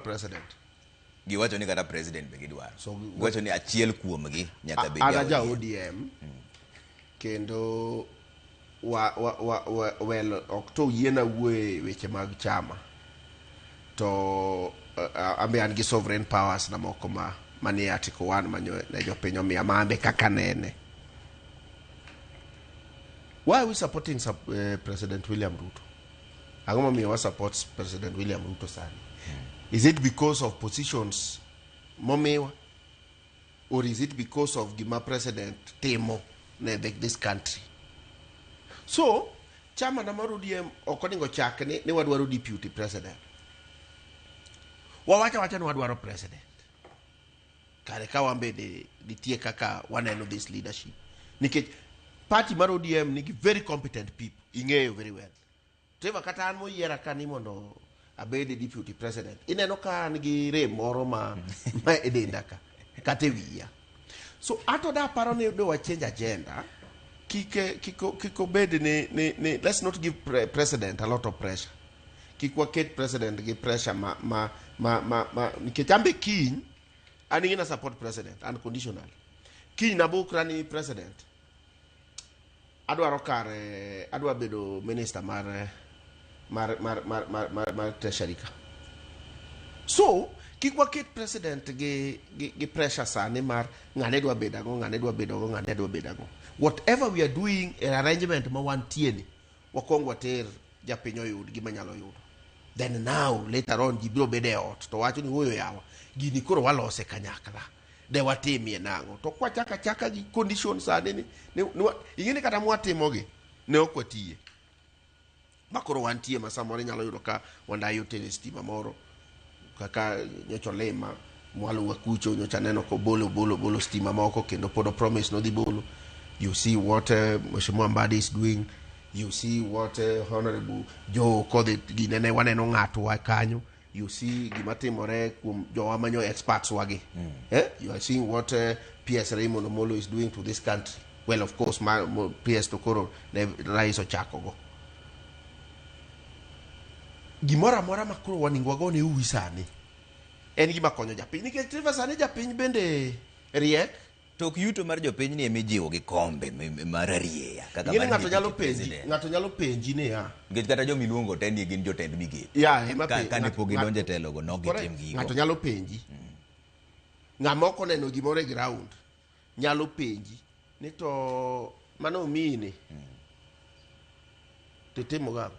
president. Giwacho ni kata president be gidwaro. So giwacho ni achiel kuomgi nyaka be ja ODM. Kendo well ok to yiena wuoye weche mag chama. To ambe an gi sovereign powers na moko manie article 1 manyo ne jopiny omiya mambe kaka nene. Why are we supporting President William Ruto? Angoma miwa supports President William Ruto sani. Is it because of positions momewa? Or is it because of ngima president temo ne this country? So, chama na mar ODM okoningo chak ni wadwaro deputy president. Wawacha ni wadwaro president. Kare ka wambe nitie kaka waneno this leadership. Nikech party mar ODM nigi very competent people. Ing'eyo very well. Teva kata an moyiera kani mondo abede deputy president. Ineno ka an gi rem moro ma edenda ka. Kate wiya. So ato da paro ne do change agenda. Kiko bed ni let's not give president a lot of pressure. Kiko waket president give pressure nikechambe kiny ani gina support president unconditional. Kiny nabukra ni president. Adwa bedo minister mar treasury. So kik waket president gi pressure sani mar ng'ane dwa bedago. Whatever we are doing an arrangement ma wantie ni wakwong water japiny oyud gima nyalo yudo. Then now later on gibiro bede ot to wacho ni woyo yawa gini koro walose kanyakla de watimie nango to kwa chaka gi conditions sani ni ingine kata mwatimogi ne okwatie makoro wantie masamore nyalo yudo ka wanda yote stima moro kaka nyocho lema mwalu wakucho nyocha neno ko bolo stima moko kendo podo promise no di bolo. You see what Mheshimiwa Omamba is doing. You see what Honorable Joe Kodhi ginene waneno ng'ato wa kanyo. You see gimatimore kum jowa manyo experts wagi. You are seeing what PS Raymond Omolo is doing to this country. Well, of course, PS Tokoro ne rais ochakogo. Gimora makuro waningwa go ne uwi sani. En gima konyo japiny. Nikech triva sani japiny bende riek. Tok yuto mar jopiny ni emijiwo gi kombe mar arieya kaka ng'ato nyalo penji ne ya nikech kata jomiluongo te ni gin jotend migepe kane pok gidonje telogo no gitim gigo. Ng'ato nyalo penji ng'amoko neno gimoro e ground nyalo penji ni to mano mine tetemo ga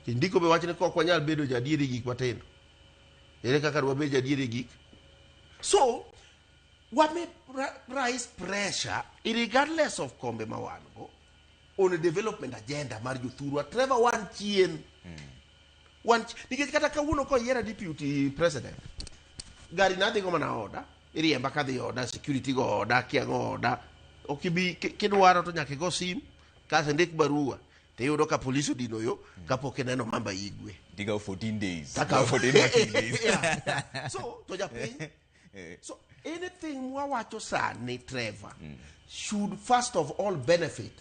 ndiko be wachne kok wanyal bedo jadieri gik matendo ere kaka dwabedo jadieri gik. So what may rise pressure regardless of kombe mawango on a development agenda mar juthurwa Trevor one chien nikech kata kawuono ko yiera deputy president gari nadhi go mana oda iriemba kadhi oda security go oda kiango oda okibi kidwaro to nyaka go sim kase ndik barua te yudo ka police odino yo kapok neno Omamba igwe diga 14 days so to japiny so anything mwawacho sani Trevor should first of all benefit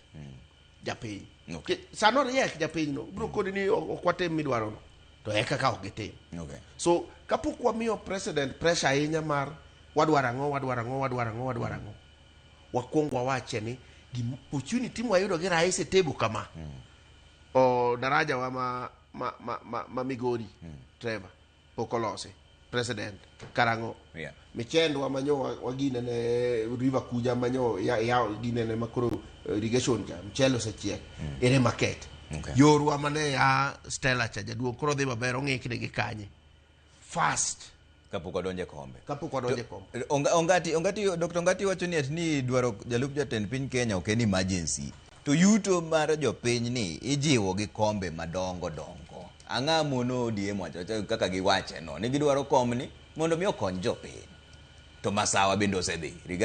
japiny. Okay. Sano riek japiny no bro kodi ni okwatem midwaro no to eka ka ogitim. Okay. So kapok wamiyo president pressure ahinya mar wadwarango wakwongo wawache ni opportunity mwayudo gi rais e table kama o daraja wa ma Migori Trevor pokolose president karango michendo wa manyo wagine ne river kuja manyo ya gine ne makoro irrigation ja mchelo sechiek ere market yorwa mane ya Stella cha jaduo koro dhi maber ong'ikne gi kanye fast kapok odonje kombe. Ongati Dr. Ongati wacho ni dwaro jalup jatend piny Kenya ok en emergency to yuto mar jopiny ni ijiwo gi kombe madongo ang'amo no ODM wacho kaka giwache no ni gidwaro komni mondo mi okony jopiny to masawa bende osedhi